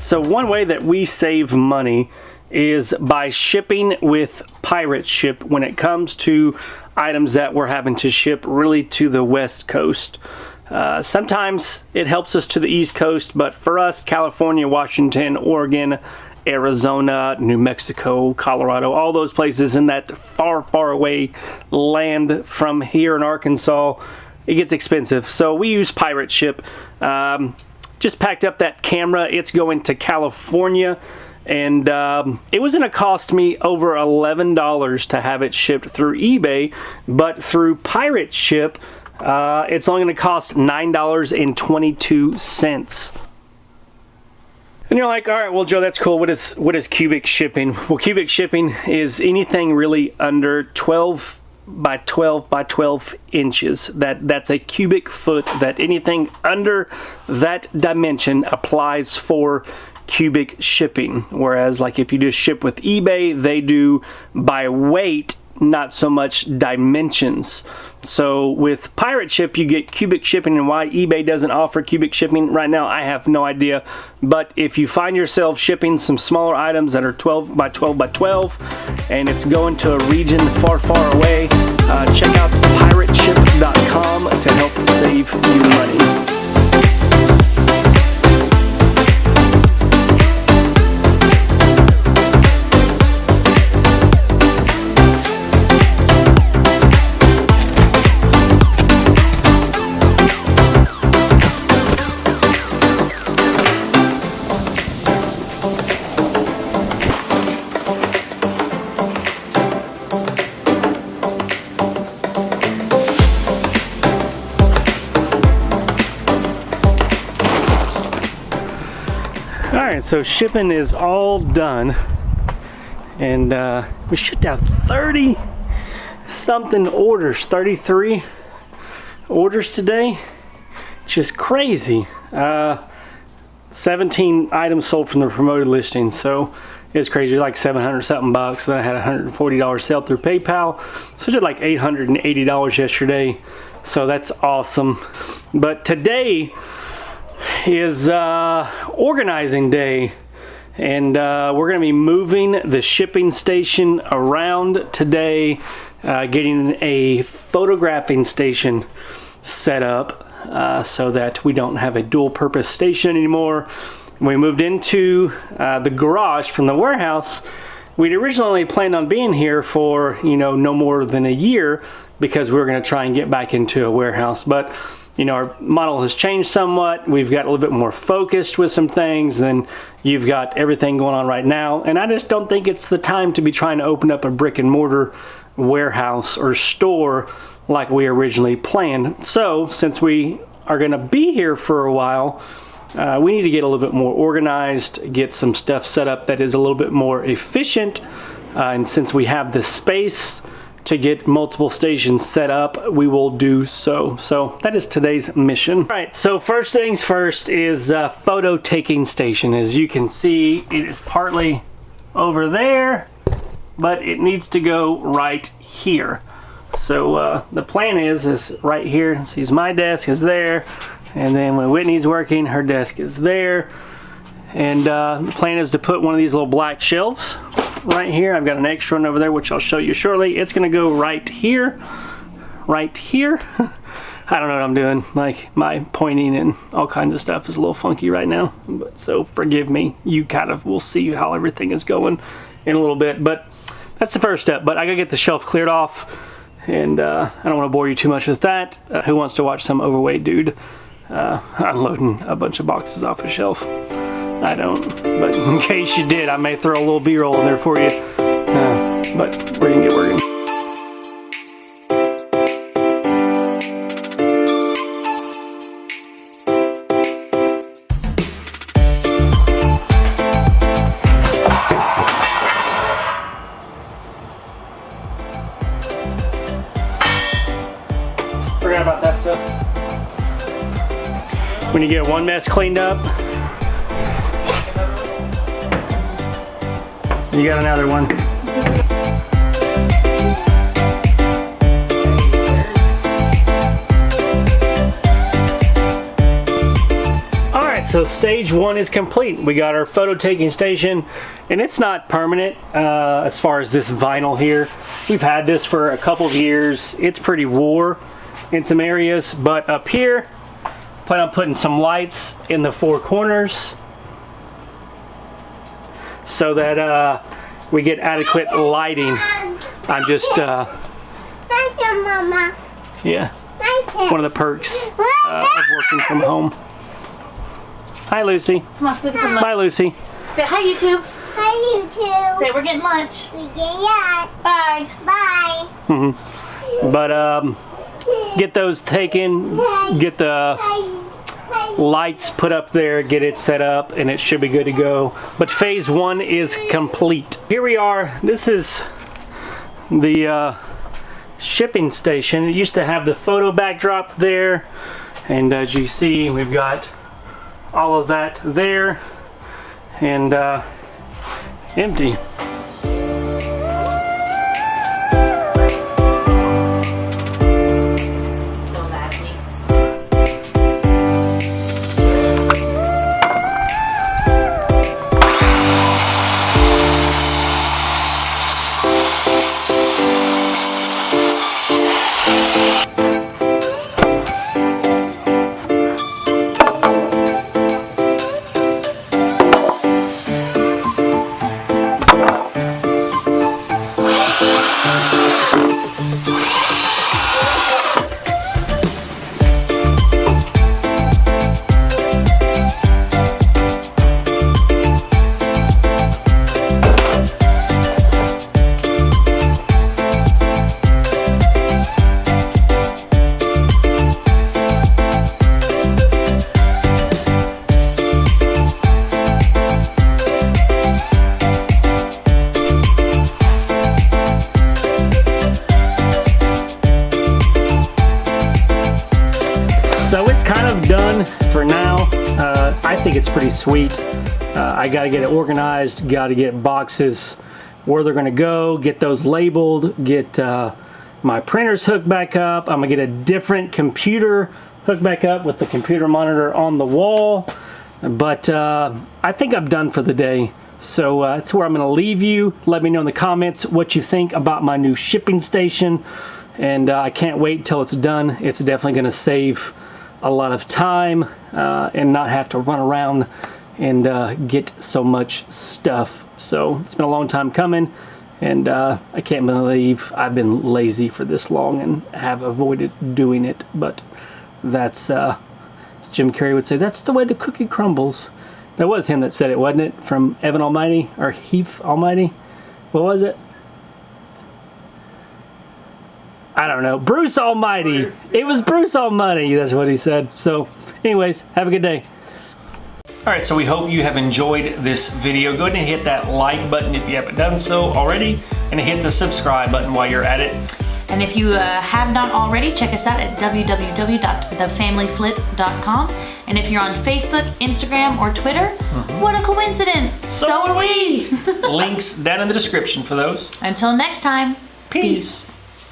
So one way that we save money is by shipping with pirate ship when it comes to items that we're having to ship really to the West Coast. Sometimes it helps us to the East Coast, but for us, California, Washington, Oregon, Arizona, New Mexico, Colorado, all those places in that far, far away land from here in Arkansas, it gets expensive. So we use pirate ship. Just packed up that camera. It's going to California, and it was going to cost me over $11 to have it shipped through eBay, but through pirate ship, it's only going to cost $9.22. And you're like, all right, well, Joe, that's cool. What is cubic shipping? Well, cubic shipping is anything really under 12 by 12 by 12 inches. That's a cubic foot. That anything under that dimension applies for cubic shipping. Whereas, like, if you just ship with eBay, they do by weight, not so much dimensions. So with pirate ship, you get cubic shipping, and why eBay doesn't offer cubic shipping right now, I have no idea. But if you find yourself shipping some smaller items that are 12 by 12 by 12 and it's going to a region far, far away, check out pirateship.com to help save you money. Alright, so shipping is all done, and we shipped out 30 something orders, 33 orders today, just crazy. 17 items sold from the promoted listing, so it's crazy, like 700 something bucks. Then I had a $140 sale through PayPal, so I did like $880 yesterday, so that's awesome. But today is organizing day, and we're going to be moving the shipping station around today, getting a photographing station set up so that we don't have a dual purpose station anymore. When we moved into the garage from the warehouse, we'd originally planned on being here for, you know, no more than a year, because we were going to try and get back into a warehouse. But you know, our model has changed somewhat. We've got a little bit more focused with some things than you've got everything going on right now. And I just don't think it's the time to be trying to open up a brick and mortar warehouse or store like we originally planned. So since we are going to be here for a while, we need to get a little bit more organized, get some stuff set up that is a little bit more efficient. And since we have the space to get multiple stations set up, we will do so. So that is today's mission. All right, so first things first is photo taking station. As you can see, it is partly over there, but it needs to go right here. So the plan is right here. See, my desk is there, and then when Whitney's working, her desk is there. And the plan is to put one of these little black shelves right here. I've got an extra one over there, which I'll show you shortly. It's going to go right here. Right here. I don't know what I'm doing. Like, my pointing and all kinds of stuff is a little funky right now. But so forgive me. You kind of will see how everything is going in a little bit. But that's the first step. But I got to get the shelf cleared off. And I don't want to bore you too much with that. Who wants to watch some overweight dude unloading a bunch of boxes off a shelf? I don't, but in case you did, I may throw a little B-roll in there for you. But we're gonna get working. Forgot about that stuff. When you get one mess cleaned up, you got another one. so stage 1 is complete. We got our photo taking station, and it's not permanent as far as this vinyl here. We've had this for a couple of years. It's pretty wore in some areas, but up here, plan on putting some lights in the 4 corners so that we get adequate lighting. I'm just, yeah, one of the perks of working from home. Hi, Lucy. Come on, let's go get some lunch. Bye, Lucy. Say hi, YouTube. Hi, YouTube. Say we're getting lunch. We get lunch. Bye. Bye. But get those taken, get the lights put up there, get it set up, and it should be good to go. But phase 1 is complete. Here we are. This is the shipping station. It used to have the photo backdrop there, and as you see, we've got all of that there, and empty. So it's kind of done for now. I think it's pretty sweet. I got to get it organized, got to get boxes where they're going to go, get those labeled, get my printers hooked back up. I'm going to get a different computer hooked back up with the computer monitor on the wall. But I think I'm done for the day. So that's where I'm going to leave you. Let me know in the comments what you think about my new shipping station. And I can't wait till it's done. It's definitely going to save a lot of time and not have to run around and get so much stuff. So it's been a long time coming, and I can't believe I've been lazy for this long and have avoided doing it. But that's, as Jim Carrey would say, that's the way the cookie crumbles. That was him that said it, wasn't it? From Evan Almighty, or Heath Almighty? What was it? I don't know. Bruce Almighty. Bruce. It was Bruce Almighty. That's what he said. So, anyways, have a good day. All right, so we hope you have enjoyed this video. Go ahead and hit that like button if you haven't done so already, and hit the subscribe button while you're at it. And if you have not already, check us out at www.thefamilyflips.com. And if you're on Facebook, Instagram, or Twitter, what a coincidence! So are we! Links down in the description for those. Until next time, peace.